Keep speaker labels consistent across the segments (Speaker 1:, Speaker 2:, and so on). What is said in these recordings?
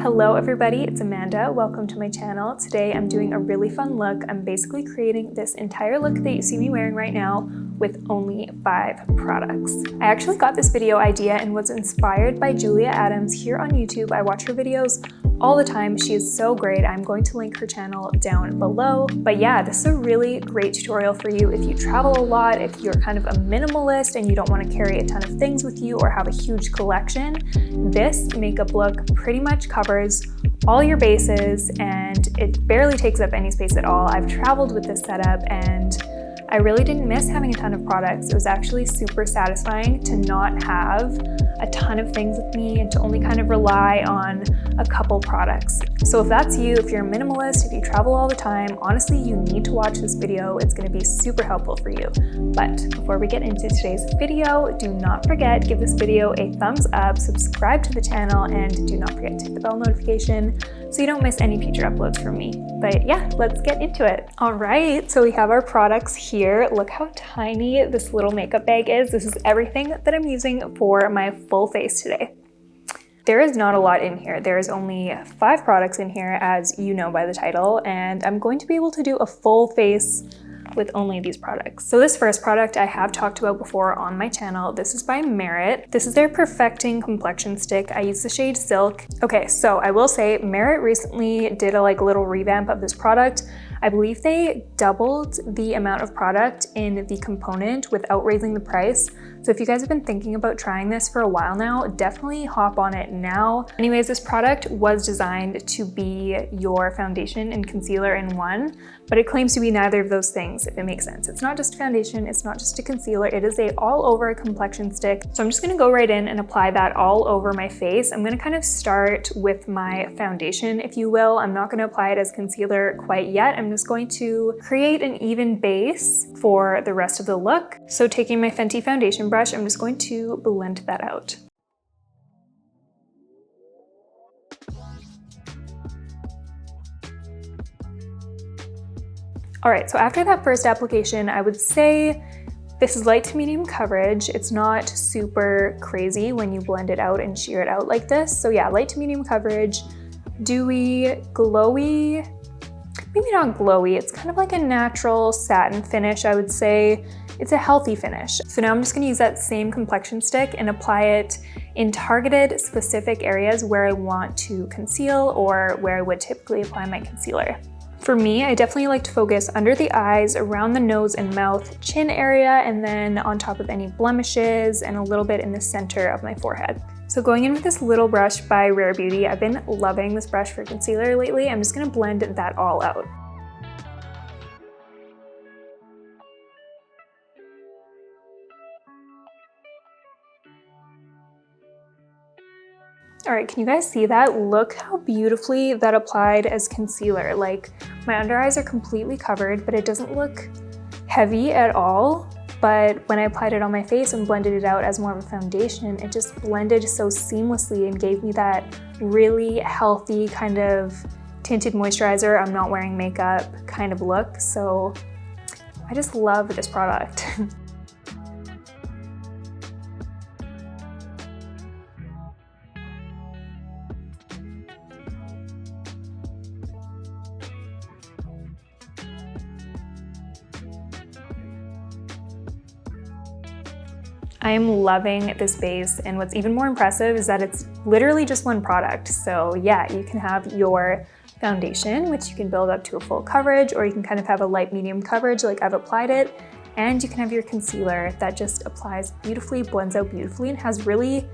Speaker 1: Hello everybody, it's Amanda. Welcome to my channel. Today I'm doing a really fun look. I'm basically creating this entire look that you see me wearing right now with only 5 products. I actually got this video idea and was inspired by Julia Adams here on YouTube. I watch her videos all the time. She is so great. I'm going to link her channel down below. But yeah, this is a really great tutorial for you if you travel a lot, if you're kind of a minimalist and you don't want to carry a ton of things with you or have a huge collection. This makeup look pretty much covers all your bases and it barely takes up any space at all. I've traveled with this setup and I really didn't miss having a ton of products. It was actually super satisfying to not have a ton of things with me and to only kind of rely on a couple products. So if that's you, if you're a minimalist, if you travel all the time, honestly, you need to watch this video. It's gonna be super helpful for you. But before we get into today's video, do not forget, give this video a thumbs up, subscribe to the channel, and do not forget to hit the bell notification so you don't miss any future uploads from me. But yeah, let's get into it. All right, so we have our products here. Look how tiny this little makeup bag is. This is everything that I'm using for my full face today. There is not a lot in here. There is only 5 products in here, as you know by the title, and I'm going to be able to do a full face with only these products. So this first product I have talked about before on my channel. This is by Merit. This is their Perfecting Complexion Stick. I use the shade Silk. Okay, so I will say Merit recently did a little revamp of this product. I believe they doubled the amount of product in the component without raising the price. So if you guys have been thinking about trying this for a while now, definitely hop on it now. Anyways, this product was designed to be your foundation and concealer in one, but it claims to be neither of those things, if it makes sense. It's not just foundation, it's not just a concealer, it is a all over complexion stick. So I'm just gonna go right in and apply that all over my face. I'm gonna kind of start with my foundation, if you will. I'm not gonna apply it as concealer quite yet. I'm just going to create an even base for the rest of the look. So taking my Fenty foundation brush, I'm just going to blend that out. All right, so after that first application, I would say this is light to medium coverage. It's not super crazy when you blend it out and sheer it out like this. So yeah, light to medium coverage, dewy, glowy, maybe not glowy. It's kind of like a natural satin finish, I would say. It's a healthy finish. So now I'm just gonna use that same complexion stick and apply it in targeted specific areas where I want to conceal or where I would typically apply my concealer. For me, I definitely like to focus under the eyes, around the nose and mouth, chin area, and then on top of any blemishes and a little bit in the center of my forehead. So going in with this little brush by Rare Beauty, I've been loving this brush for concealer lately. I'm just gonna blend that all out. All right, can you guys see that? Look how beautifully that applied as concealer. Like, my under eyes are completely covered, but it doesn't look heavy at all. But when I applied it on my face and blended it out as more of a foundation, it just blended so seamlessly and gave me that really healthy kind of tinted moisturizer, I'm not wearing makeup kind of look. So I just love this product. I am loving this base, and what's even more impressive is that it's literally just one product. So yeah, you can have your foundation, which you can build up to a full coverage, or you can kind of have a light medium coverage like I've applied it, and you can have your concealer that just applies beautifully, blends out beautifully, and has really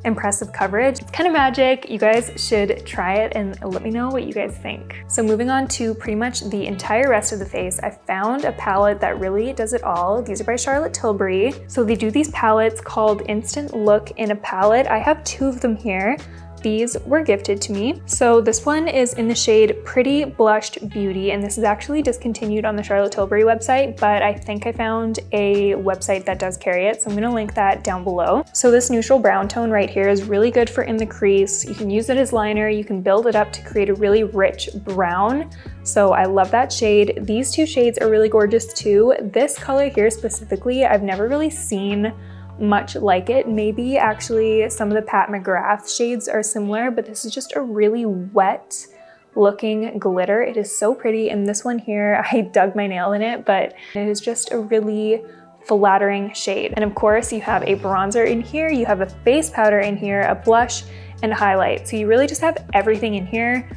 Speaker 1: impressive coverage. It's kind of magic. You guys should try it and let me know what you guys think. So moving on to pretty much the entire rest of the face, I found a palette that really does it all. These are by Charlotte Tilbury. So they do these palettes called Instant Look in a Palette. I have 2 of them here. These were gifted to me. So this one is in the shade Pretty Blushed Beauty, and this is actually discontinued on the Charlotte Tilbury website, but I think I found a website that does carry it, so I'm gonna link that down below. So this neutral brown tone right here is really good for in the crease. You can use it as liner, you can build it up to create a really rich brown. So I love that shade. These 2 shades are really gorgeous too. This color here specifically, I've never really seen much like it. Maybe actually some of the PatMcGrath shades are similar, but this is just a really wet looking glitter. It is so pretty, and this one here, I dug my nail in it, but it is just a really flattering shade. And of course, you have a bronzer in here, you have a face powder in here, a blush, and highlight. So you really just have everything in here.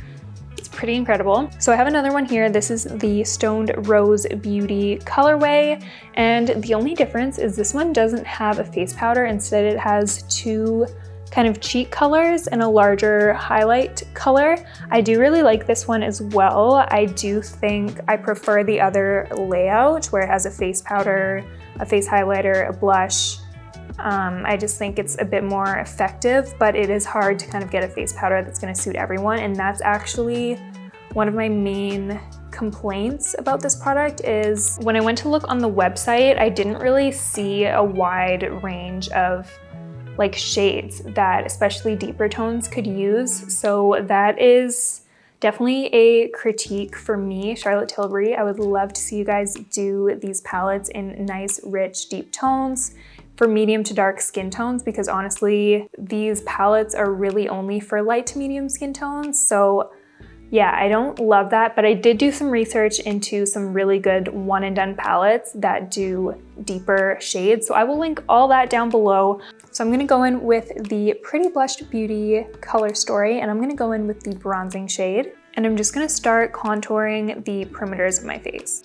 Speaker 1: It's pretty incredible. So I have another one here. This is the Stoned Rose Beauty colorway, and the only difference is this one doesn't have a face powder. Instead, it has two kind of cheek colors and a larger highlight color. I do really like this one as well. I do think I prefer the other layout where it has a face powder, a face highlighter, a blush. I just think it's a bit more effective, but it is hard to kind of get a face powder that's going to suit everyone. And that's actually one of my main complaints about this product is when I went to look on the website, I didn't really see a wide range of like shades that especially deeper tones could use. So that is definitely a critique for me, Charlotte Tilbury. I would love to see you guys do these palettes in nice, rich, deep tones for medium to dark skin tones, because honestly, these palettes are really only for light to medium skin tones. So yeah, I don't love that, but I did do some research into some really good one and done palettes that do deeper shades. So I will link all that down below. So I'm gonna go in with the Pretty Blushed Beauty Color Story, and I'm gonna go in with the bronzing shade. And I'm just gonna start contouring the perimeters of my face.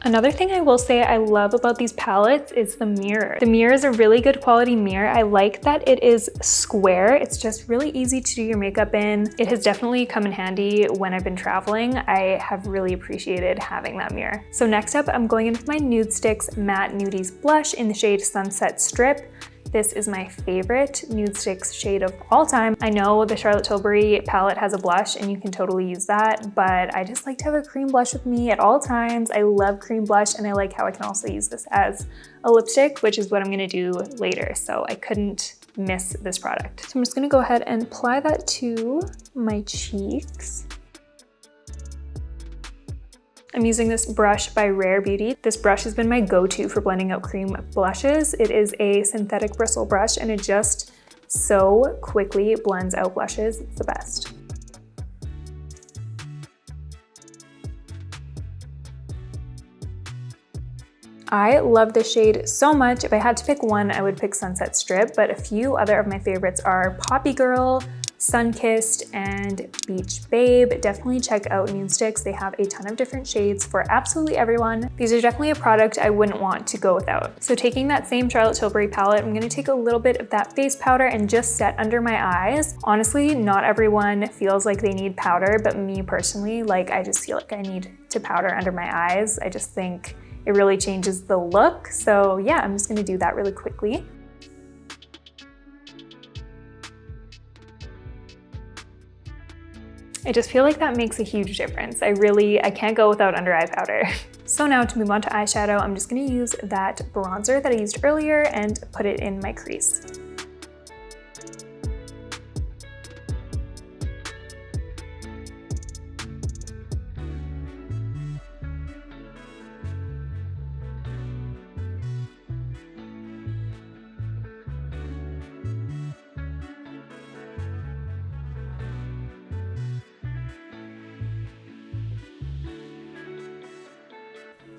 Speaker 1: Another thing I will say I love about these palettes is the mirror. The mirror is a really good quality mirror. I like that it is square. It's just really easy to do your makeup in. It has definitely come in handy when I've been traveling. I have really appreciated having that mirror. So next up, I'm going in with my Nudestix Matte Nudies Blush in the shade Sunset Strip. This is my favorite Nudestix shade of all time. I know the Charlotte Tilbury palette has a blush and you can totally use that, but I just like to have a cream blush with me at all times. I love cream blush, and I like how I can also use this as a lipstick, which is what I'm gonna do later. So I couldn't miss this product. So I'm just gonna go ahead and apply that to my cheeks. I'm using this brush by Rare Beauty. This brush has been my go-to for blending out cream blushes. It is a synthetic bristle brush, and it just so quickly blends out blushes. It's the best. I love this shade so much. If I had to pick one, I would pick Sunset Strip, but a few other of my favorites are Poppy Girl, Sunkissed, and Beach Babe. Definitely check out Nudestix. They have a ton of different shades for absolutely everyone. These are definitely a product I wouldn't want to go without. So taking that same Charlotte Tilbury palette, I'm gonna take a little bit of that face powder and just set under my eyes. Honestly, not everyone feels like they need powder, but me personally, like I just feel like I need to powder under my eyes. I just think it really changes the look. So yeah, I'm just gonna do that really quickly. I just feel like that makes a huge difference. I can't go without under eye powder. So now to move on to eyeshadow, I'm just gonna use that bronzer that I used earlier and put it in my crease.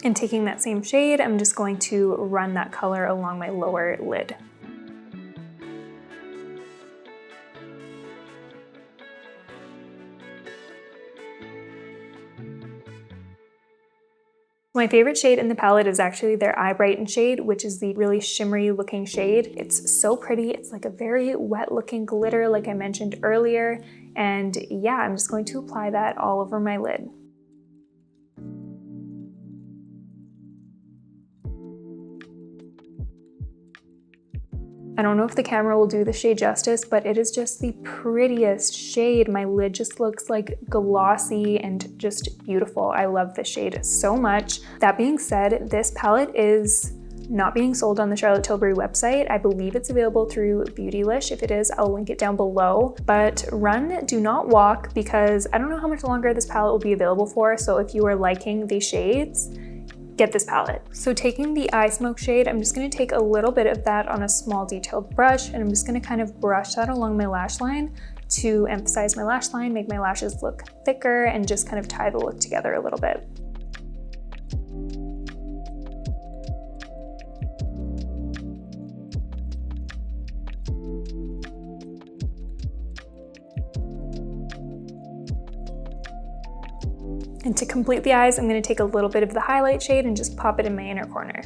Speaker 1: And taking that same shade, I'm just going to run that color along my lower lid. My favorite shade in the palette is actually their Eye Brighten shade, which is the really shimmery looking shade. It's so pretty. It's like a very wet looking glitter like I mentioned earlier. And yeah, I'm just going to apply that all over my lid. I don't know if the camera will do the shade justice, but it is just the prettiest shade. My lid just looks like glossy and just beautiful. I love this shade so much. That being said, this palette is not being sold on the Charlotte Tilbury website. I believe it's available through Beautylish. If it is, I'll link it down below. But run, do not walk, because I don't know how much longer this palette will be available for. So if you are liking these shades, get this palette. So taking the eye smoke shade, I'm just gonna take a little bit of that on a small detailed brush, and I'm just gonna kind of brush that along my lash line to emphasize my lash line, make my lashes look thicker, and just kind of tie the look together a little bit. And to complete the eyes, I'm going to take a little bit of the highlight shade and just pop it in my inner corner.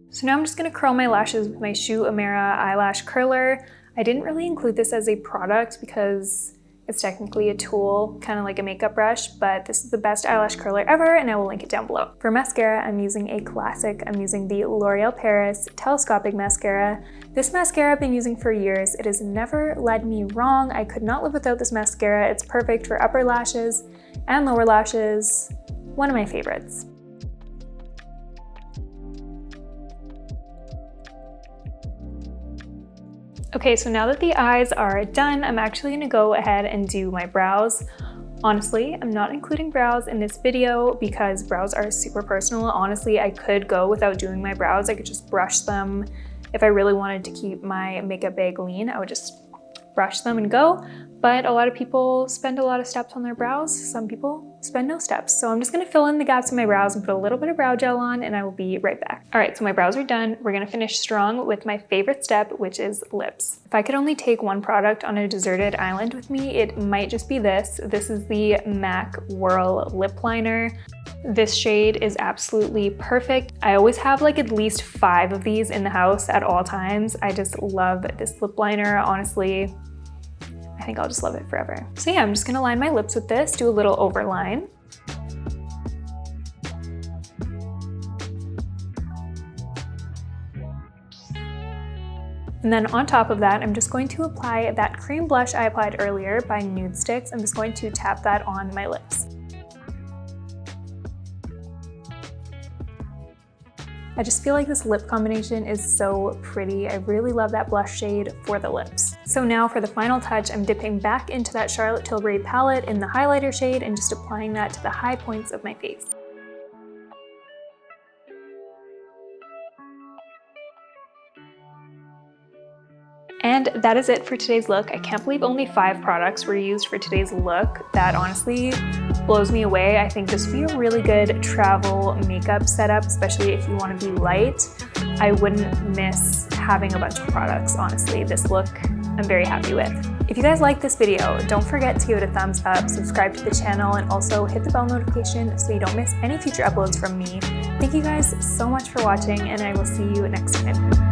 Speaker 1: So now I'm just going to curl my lashes with my Shu Uemura eyelash curler. I didn't really include this as a product because it's technically a tool, kind of like a makeup brush, but this is the best eyelash curler ever, and I will link it down below. For mascara, I'm using a classic. I'm using the L'Oreal Paris Telescopic Mascara. This mascara I've been using for years. It has never led me wrong. I could not live without this mascara. It's perfect for upper lashes and lower lashes. One of my favorites. Okay, so now that the eyes are done, I'm actually gonna go ahead and do my brows. Honestly, I'm not including brows in this video because brows are super personal. Honestly, I could go without doing my brows. I could just brush them. If I really wanted to keep my makeup bag lean, I would just brush them and go. But a lot of people spend a lot of steps on their brows. Some people spend no steps. So I'm just gonna fill in the gaps in my brows and put a little bit of brow gel on, and I will be right back. All right, so my brows are done. We're gonna finish strong with my favorite step, which is lips. If I could only take one product on a deserted island with me, it might just be this. This is the MAC Whirl Lip Liner. This shade is absolutely perfect. I always have like at least 5 of these in the house at all times. I just love this lip liner, honestly. I think I'll just love it forever. So yeah, I'm just gonna line my lips with this, do a little overline. And then on top of that, I'm just going to apply that cream blush I applied earlier by Nudestix. I'm just going to tap that on my lips. I just feel like this lip combination is so pretty. I really love that blush shade for the lips. So now for the final touch, I'm dipping back into that Charlotte Tilbury palette in the highlighter shade and just applying that to the high points of my face. And that is it for today's look. I can't believe only 5 products were used for today's look. That honestly blows me away. I think this would be a really good travel makeup setup, especially if you want to be light. I wouldn't miss having a bunch of products, honestly. This look, I'm very happy with. If you guys like this video, don't forget to give it a thumbs up, subscribe to the channel, and also hit the bell notification so you don't miss any future uploads from me. Thank you guys so much for watching, and I will see you next time.